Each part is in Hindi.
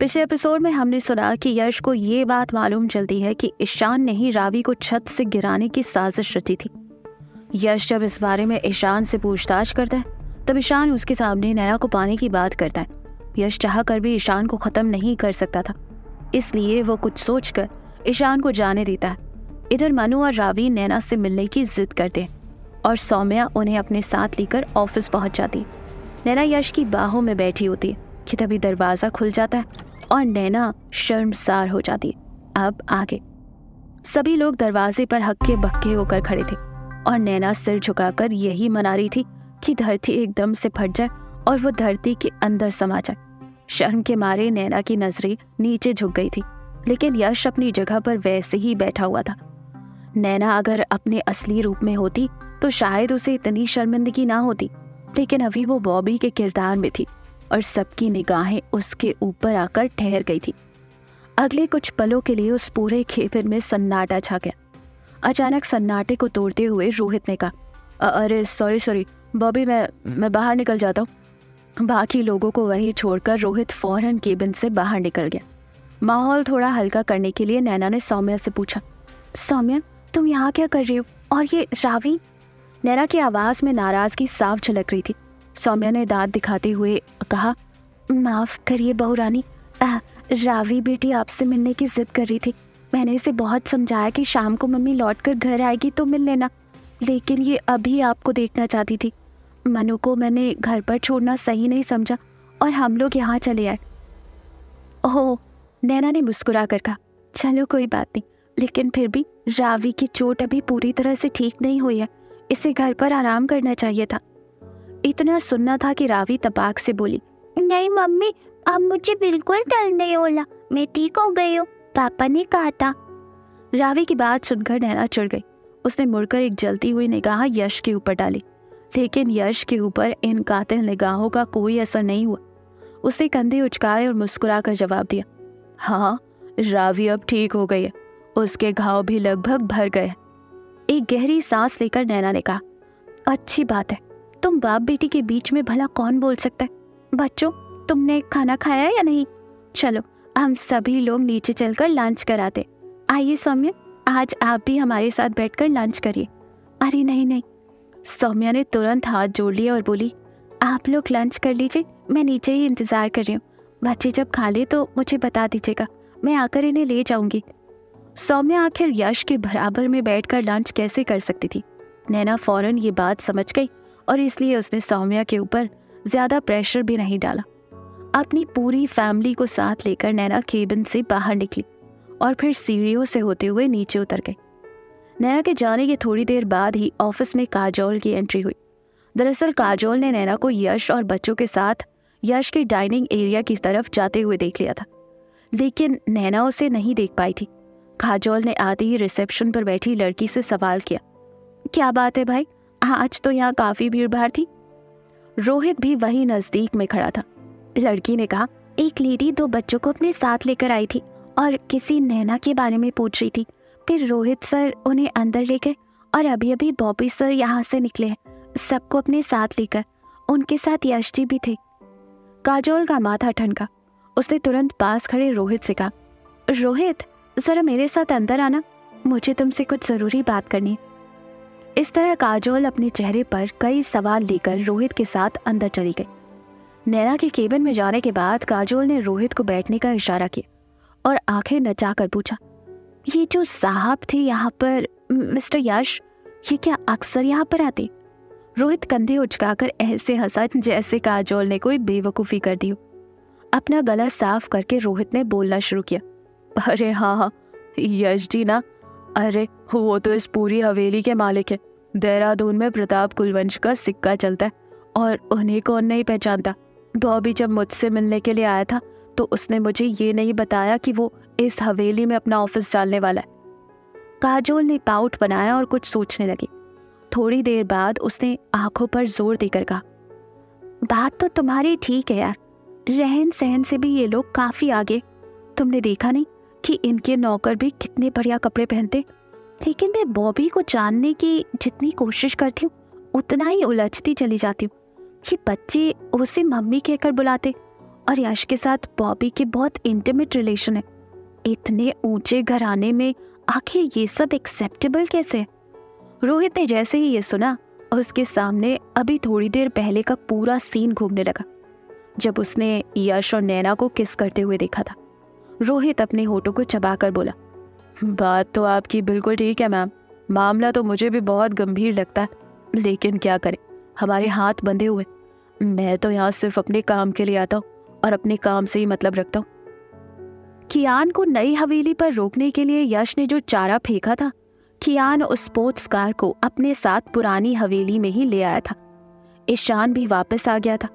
पिछले एपिसोड में हमने सुना कि यश को ये बात मालूम चलती है कि ईशान ने ही रावी को छत से गिराने की साजिश रची थी। यश जब इस बारे में ईशान से पूछताछ करता है तब ईशान उसके सामने नैना को पाने की बात करता है। यश चाह कर भी ईशान को खत्म नहीं कर सकता था, इसलिए वो कुछ सोचकर ईशान को जाने देता है। इधर मनु और रावी नैना से मिलने की जिद करते हैं और सौम्या उन्हें अपने साथ लेकर ऑफिस पहुंच जाती है। नैना यश की बाहों में बैठी होती है कि तभी दरवाज़ा खुल जाता है और नैना शर्मसार हो जाती है। अब आगे सभी लोग दरवाजे पर हक्के बक्के होकर खड़े थे और नैना सिर झुकाकर यही मना रही थी कि धरती एकदम से फट जाए और वो धरती के अंदर समा जाए। शर्म के मारे नैना की नजरें नीचे झुक गई थी, लेकिन यश अपनी जगह पर वैसे ही बैठा हुआ था। नैना अगर अपने असली रूप में होती तो शायद उसे इतनी शर्मिंदगी ना होती, लेकिन अभी वो बॉबी के किरदार में थी और सबकी निगाहें उसके ऊपर आकर ठहर गई थी। अगले कुछ पलों के लिए उस पूरे केबिन में सन्नाटा छा गया। अचानक सन्नाटे को तोड़ते हुए रोहित ने कहा, अरे सॉरी बॉबी, मैं बाहर निकल जाता हूँ। बाकी लोगों को वहीं छोड़कर रोहित फौरन केबिन से बाहर निकल गया। माहौल थोड़ा हल्का करने के लिए नैना ने सौम्या से पूछा, सौम्या तुम यहाँ क्या कर रही हो, और ये रावी? नैना की आवाज़ में नाराज़गी साफ झलक रही थी। सौम्या ने दांत दिखाते हुए कहा, माफ़ करिए बहू रानी, रावी बेटी आपसे मिलने की जिद कर रही थी। मैंने इसे बहुत समझाया कि शाम को मम्मी लौटकर घर आएगी तो मिल लेना, लेकिन ये अभी आपको देखना चाहती थी। मनु को मैंने घर पर छोड़ना सही नहीं समझा और हम लोग यहाँ चले आए। ओह, नैना ने मुस्कुरा कर कहा, चलो कोई बात नहीं, लेकिन फिर भी रावी की चोट अभी पूरी तरह से ठीक नहीं हुई है, इसे घर पर आराम करना चाहिए था। इतना सुनना था कि रावी तपाक से बोली, नहीं मम्मी, अब मुझे बिल्कुल डर नहीं होला, मैं ठीक हो गई हूँ, पापा ने कहा था। रावी की बात सुनकर नैना चिढ़ गई। उसने मुड़कर एक जलती हुई निगाह यश के ऊपर डाली, लेकिन यश के ऊपर इन कातिल निगाहों का कोई असर नहीं हुआ। उसने कंधे उचकाए और मुस्कुरा कर जवाब दिया, हाँ, रावी अब ठीक हो गई है, उसके घाव भी लगभग भर गए। एक गहरी सांस लेकर नैना ने कहा, अच्छी बात है, तुम बाप बेटी के बीच में भला कौन बोल सकता है। बच्चों, तुमने खाना खाया या नहीं? चलो हम सभी लोग नीचे चलकर लंच कराते। आइए सौम्या, आज आप भी हमारे साथ बैठकर लंच करिए। अरे नहीं, सौम्या ने तुरंत हाथ जोड़ लिया और बोली, आप लोग लंच कर लीजिए, मैं नीचे ही इंतज़ार कर रही हूँ। बच्चे जब खा ले तो मुझे बता दीजिएगा, मैं आकर इन्हें ले जाऊंगी। सौम्या आखिर यश के बराबर में बैठकर लंच कैसे कर सकती थी? नैना फौरन ये बात समझ गई और इसलिए उसने सौम्या के ऊपर ज़्यादा प्रेशर भी नहीं डाला। अपनी पूरी फैमिली को साथ लेकर नैना केबिन से बाहर निकली और फिर सीढ़ियों से होते हुए नीचे उतर गई। नैना के जाने के थोड़ी देर बाद ही ऑफिस में काजोल की एंट्री हुई। दरअसल काजोल ने नैना को यश और बच्चों के साथ यश के डाइनिंग एरिया की तरफ जाते हुए देख लिया था, लेकिन नैना उसे नहीं देख पाई थी। काजोल ने आते ही रिसेप्शन पर बैठी लड़की से सवाल किया, क्या बात है भाई, आज तो यहाँ काफ़ी भीड़ भाड़ थी। रोहित भी वहीं नज़दीक में खड़ा था। लड़की ने कहा, एक लेडी 2 बच्चों को अपने साथ लेकर आई थी और किसी नैना के बारे में पूछ रही थी। फिर रोहित सर उन्हें अंदर ले गए और अभी अभी बॉबी सर यहाँ से निकले हैं, सबको अपने साथ लेकर। उनके साथ यश जी भी थे। काजोल का माथा ठनका। उसने तुरंत पास खड़े रोहित से कहा, रोहित ज़रा मेरे साथ अंदर आना, मुझे तुमसे कुछ ज़रूरी बात करनी है। इस तरह काजोल अपने चेहरे पर कई सवाल लेकर रोहित के साथ अंदर चली गई। नैना के केबिन में जाने के बाद काजोल ने रोहित को बैठने का इशारा किया और आंखें नचाकर पूछा, ये जो साहब थे यहाँ पर, मिस्टर यश, ये क्या अक्सर यहाँ पर आते? रोहित कंधे उचकाकर ऐसे हंसा जैसे काजोल ने कोई बेवकूफ़ी कर दी हो। अपना गला साफ करके रोहित ने बोलना शुरू किया, अरे हाँ, यश जी ना, अरे वो तो इस पूरी हवेली के मालिक है। देहरादून में प्रताप कुलवंश का सिक्का चलता है और उन्हें कौन नहीं पहचानता। बॉबी जब मुझसे मिलने के लिए आया था तो उसने मुझे ये नहीं बताया कि वो इस हवेली में अपना ऑफिस डालने वाला है। काजोल ने पाउट बनाया और कुछ सोचने लगी। थोड़ी देर बाद उसने आंखों पर जोर देकर कहा, बात तो तुम्हारी ठीक है यार, रहन सहन से भी ये लोग काफ़ी आगे। तुमने देखा नहीं कि इनके नौकर भी कितने बढ़िया कपड़े पहनते, लेकिन मैं बॉबी को जानने की जितनी कोशिश करती हूँ उतना ही उलझती चली जाती हूँ। ये बच्चे उसे मम्मी कहकर बुलाते और यश के साथ बॉबी के बहुत इंटीमेट रिलेशन है। इतने ऊंचे घराने में आखिर ये सब एक्सेप्टेबल कैसे है? रोहित ने जैसे ही ये सुना, उसके सामने अभी थोड़ी देर पहले का पूरा सीन घूमने लगा जब उसने यश और नैना को किस करते हुए देखा था। रोहित अपने होठों को चबाकर बोला, बात तो आपकी बिल्कुल ठीक है मैम, मामला तो मुझे भी बहुत गंभीर लगता है, लेकिन क्या करें, हमारे हाथ बंधे हुए। मैं तो यहाँ सिर्फ अपने काम के लिए आता हूँ और अपने काम से ही मतलब रखता हूँ। कियान को नई हवेली पर रोकने के लिए यश ने जो चारा फेंका था, कियान उस स्पोर्ट्स कार को अपने साथ पुरानी हवेली में ही ले आया था। ईशान भी वापस आ गया था,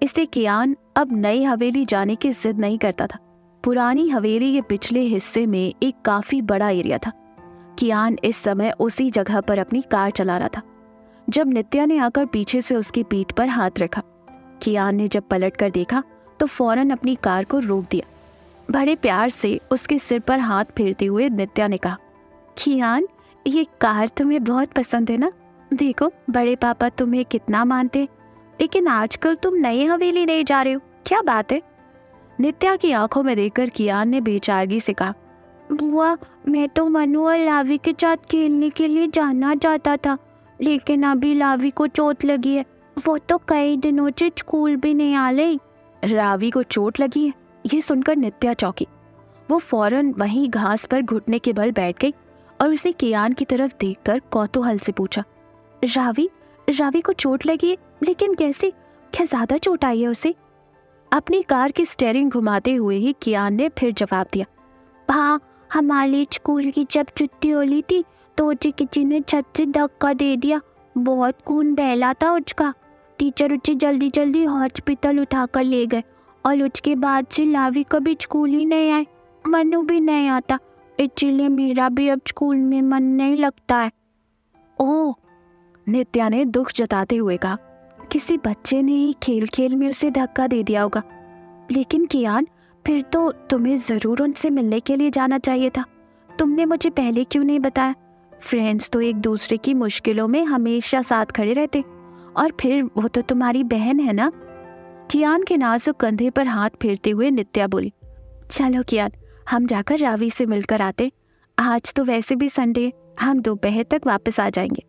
इसलिए कियान अब नई हवेली जाने की जिद नहीं करता था। पुरानी हवेली के पिछले हिस्से में एक काफी बड़ा एरिया था। कियान इस समय उसी जगह पर अपनी कार चला रहा था जब नित्या ने आकर पीछे से उसकी पीठ पर हाथ रखा। कियान ने जब पलट कर देखा तो फौरन अपनी कार को रोक दिया। बड़े प्यार से उसके सिर पर हाथ फेरते हुए नित्या ने कहा, कियान, ये कार तुम्हें बहुत पसंद है ना? देखो बड़े पापा तुम्हें कितना मानते, लेकिन आजकल तुम नई हवेली नहीं जा रहे हो, क्या बात है? नित्या की आंखों में देखकर कियान ने बेचारगी से कहा, बुआ, मैं तो मनु और लावी के साथ खेलने के लिए जाना चाहता था, लेकिन अभी लावी को चोट लगी है, वो तो कई दिनों से स्कूल भी नहीं आ रही। रावी को चोट लगी है? ये सुनकर नित्या चौंकी। वो फौरन वहीं घास पर घुटने के बल बैठ गई और उसे कियान की तरफ देखकर कौतूहल से पूछा, रावी को चोट लगी है, लेकिन कैसे? क्या ज्यादा चोट आई है उसे? अपनी कार की स्टीयरिंग घुमाते हुए ही कियान ने फिर जवाब दिया, हाँ, हमारे स्कूल की जब छुट्टी होली थी तो उसे किसी ने छत से धक्का दे दिया, बहुत खून बहला था उसका। टीचर उसे जल्दी जल्दी हॉस्पिटल उठाकर ले गए और उसके बाद से लावी कभी स्कूल ही नहीं आए, मनु भी नहीं आता, इसलिए मेरा भी अब स्कूल में मन नहीं लगता है। ओह, नित्या ने दुख जताते हुए कहा, किसी बच्चे ने ही खेल खेल में उसे धक्का दे दिया होगा। लेकिन कियान, फिर तो तुम्हें जरूर उनसे मिलने के लिए जाना चाहिए था, तुमने मुझे पहले क्यों नहीं बताया? फ्रेंड्स तो एक दूसरे की मुश्किलों में हमेशा साथ खड़े रहते, और फिर वो तो तुम्हारी बहन है ना? कियान के नाजुक कंधे पर हाथ फेरते हुए नित्या बोली, चलो कियान, हम जाकर रावी से मिलकर आते, आज तो वैसे भी संडे है, हम दोपहर तक वापस आ जाएंगे।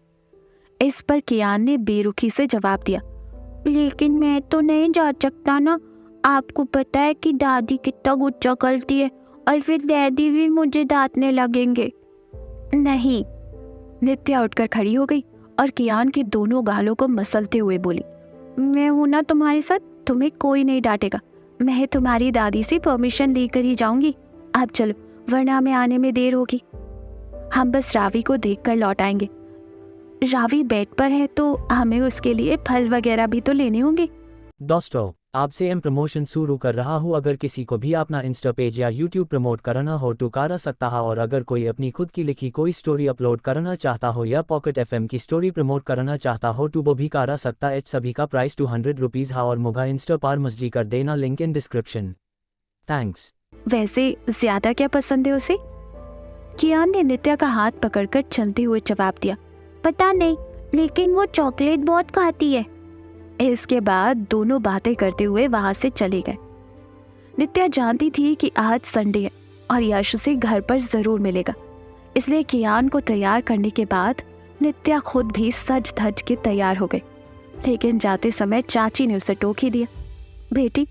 इस पर कियान ने बेरुखी से जवाब दिया, लेकिन मैं तो नहीं जा सकता ना, आपको पता है कि दादी कितना गुस्सा करती है और फिर डैडी भी मुझे डांटने लगेंगे। नहीं, नित्या उठकर खड़ी हो गई और कियान के दोनों गालों को मसलते हुए बोली, मैं हूं ना तुम्हारे साथ, तुम्हें कोई नहीं डांटेगा, मैं तुम्हारी दादी से परमिशन लेकर ही जाऊंगी। आप चलो, वरना हमें आने में देर होगी। हम बस रावी को देखकर लौट आएंगे। रावी बेड पर है तो हमें उसके लिए फल वगैरह भी तो लेने होंगे। दोस्तों, आपसे एम प्रमोशन शुरू कर रहा हूँ। अगर किसी को भी अपना इंस्टा पेज या यूट्यूब प्रमोट करना हो तो कर सकता है, और अगर कोई अपनी खुद की लिखी कोई स्टोरी अपलोड करना चाहता हो या पॉकेट FM की स्टोरी प्रमोट करना चाहता हो तो वो भी कर सकता है। सभी का प्राइस 200 रुपीज़ है और मुझे इंस्टा पर मर्जी कर देना, लिंक इन डिस्क्रिप्शन। थैंक्स। वैसे ज्यादा क्या पसंद है उसे? कियान ने नित्या का हाथ पकड़कर चलते हुए जवाब दिया, पता नहीं, लेकिन वो चॉकलेट बहुत खाती है। इसके बाद दोनों बातें करते हुए वहां से चले गए। नित्या जानती थी कि आज संडे है और यश उसे घर पर जरूर मिलेगा, इसलिए कियान को तैयार करने के बाद नित्या खुद भी सज धज के तैयार हो गई। लेकिन जाते समय चाची ने उसे टोक ही दिया, बेटी,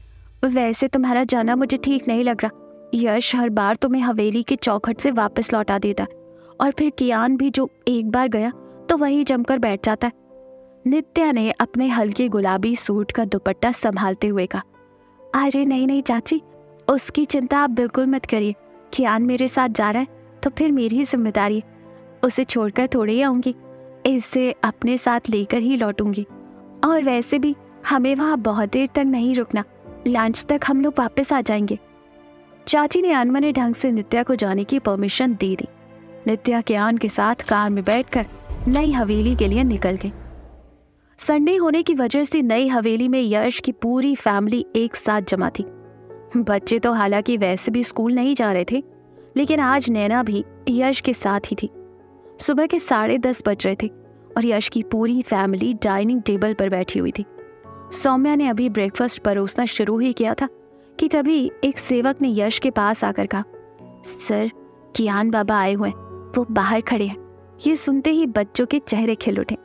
वैसे तुम्हारा जाना मुझे ठीक नहीं लग रहा। यश हर बार तुम्हें हवेली के चौखट से वापस लौटा देता है, और फिर कियान भी जो एक बार गया तो वहीं जमकर बैठ जाता है। नित्या ने अपने हल्के गुलाबी सूट का दुपट्टा संभालते हुए कहा, अरे नहीं नहीं चाची, उसकी चिंता आप बिल्कुल मत करिए। कियान मेरे साथ जा रहा है तो फिर मेरी ही जिम्मेदारी है, उसे छोड़कर थोड़े ही आऊँगी, इसे अपने साथ लेकर ही लौटूंगी। और वैसे भी हमें वहाँ बहुत देर तक नहीं रुकना, लंच तक हम लोग वापस आ जाएंगे। चाची ने अनमने ढंग से नित्या को जाने की परमिशन दे दी। नित्या कियान के साथ कार में बैठकर नई हवेली के लिए निकल गई। संडे होने की वजह से नई हवेली में यश की पूरी फैमिली एक साथ जमा थी। बच्चे तो हालांकि वैसे भी स्कूल नहीं जा रहे थे, लेकिन आज नैना भी यश के साथ ही थी। सुबह के 10:30 बज रहे थे और यश की पूरी फैमिली डाइनिंग टेबल पर बैठी हुई थी। सौम्या ने अभी ब्रेकफास्ट परोसना शुरू ही किया था कि तभी एक सेवक ने यश के पास आकर कहा, सर, कियान बाबा आए हुए हैं, वो बाहर खड़े हैं। ये सुनते ही बच्चों के चेहरे खिल उठे।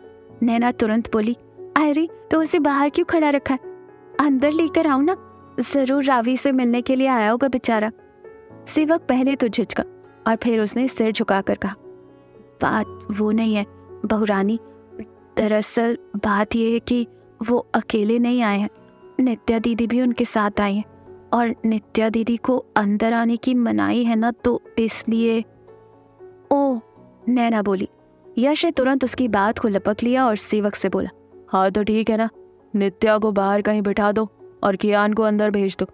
नैना तुरंत बोली, अरे तो उसे बाहर क्यों खड़ा रखा है? अंदर लेकर आओ ना, जरूर रावी से मिलने के लिए आया होगा बेचारा। सेवक पहले तो झिझका और फिर उसने सिर झुकाकर कहा, बात वो नहीं है बहुरानी, दरअसल बात यह है कि वो अकेले नहीं आए हैं, नित्या दीदी भी उनके साथ आई हैं और नित्या दीदी को अंदर आने की मनाही है ना, तो इसलिए। ओह, नैना बोली। यश ने तुरंत उसकी बात को लपक लिया और सेवक से बोला, हाँ तो ठीक है ना, नित्या को बाहर कहीं बिठा दो और कियान को अंदर भेज दो,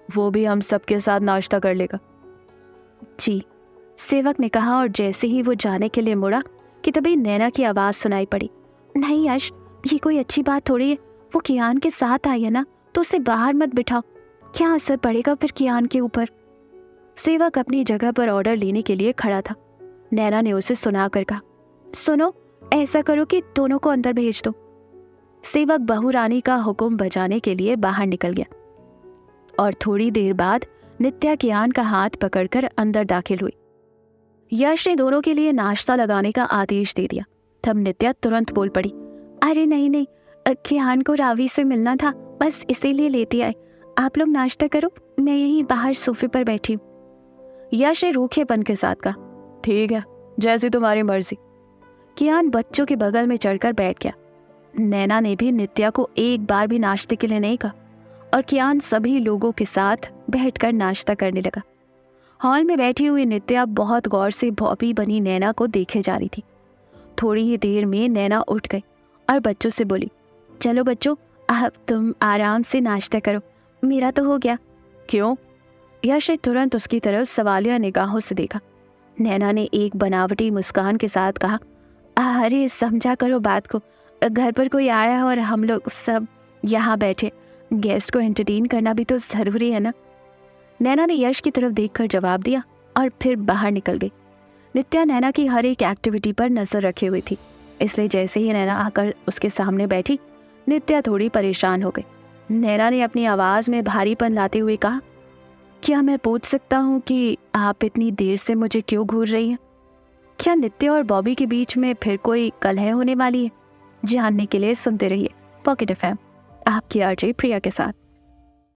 वो भी हम सबके साथ नाश्ता कर लेगा। जी, सेवक ने कहा और जैसे ही वो जाने के लिए मुड़ा कि तभी नैना की आवाज़ सुनाई पड़ी, नहीं यश, ये कोई अच्छी बात थोड़ी है, वो कियान के साथ आई है ना, तो उसे बाहर मत बिठाओ, क्या असर पड़ेगा फिर कियान के ऊपर। सेवक अपनी जगह पर ऑर्डर लेने के लिए खड़ा था। नैना ने उसे सुनाकर कहा, सुनो, ऐसा करो कि दोनों को अंदर भेज दो। सेवक बहुरानी का हुक्म बजाने के लिए बाहर निकल गया और थोड़ी देर बाद नित्या कियान का हाथ पकड़कर अंदर दाखिल हुई। यश ने दोनों के लिए नाश्ता लगाने का आदेश दे दिया। तब नित्या तुरंत बोल पड़ी, अरे नहीं नहीं, कियान को रावी से मिलना था, बस इसीलिए लेती आए, आप लोग नाश्ता करो, मैं यहीं बाहर सोफे पर बैठी हूँ। यश ने रूखेपन के साथ कहा, ठीक है, जैसी तुम्हारी मर्जी। कियान बच्चों के बगल में चढ़कर बैठ गया। नैना ने भी नित्या को एक बार भी नाश्ते के लिए नहीं कहा और कियान सभी लोगों के साथ बैठकर नाश्ता करने लगा। हॉल में बैठी हुई नित्या बहुत गौर से भौपी बनी नैना को देखे जा रही थी। थोड़ी ही देर में नैना उठ गई और बच्चों से बोली, चलो बच्चों, अब तुम आराम से नाश्ता करो, मेरा तो हो गया। क्यों? यश ने तुरंत उसकी तरफ सवालिया निगाहों से देखा। नैना ने एक बनावटी मुस्कान के साथ कहा, अरे समझा करो बात को, घर पर कोई आया है और हम लोग सब यहाँ बैठे, गेस्ट को एंटरटेन करना भी तो ज़रूरी है ना। नैना ने यश की तरफ देखकर जवाब दिया और फिर बाहर निकल गई। नित्या नैना की हर एक एक्टिविटी पर नज़र रखे हुई थी, इसलिए जैसे ही नैना आकर उसके सामने बैठी, नित्या थोड़ी परेशान हो गई। नैना ने अपनी आवाज़ में भारीपन लाते हुए कहा, क्या मैं पूछ सकता हूँ कि आप इतनी देर से मुझे क्यों घूर रही हैं? क्या नित्या और बॉबी के बीच में फिर कोई कलह होने वाली है? जानने के लिए सुनते रहिए पॉकेट एफएम, आपकी आरजे प्रिया के साथ।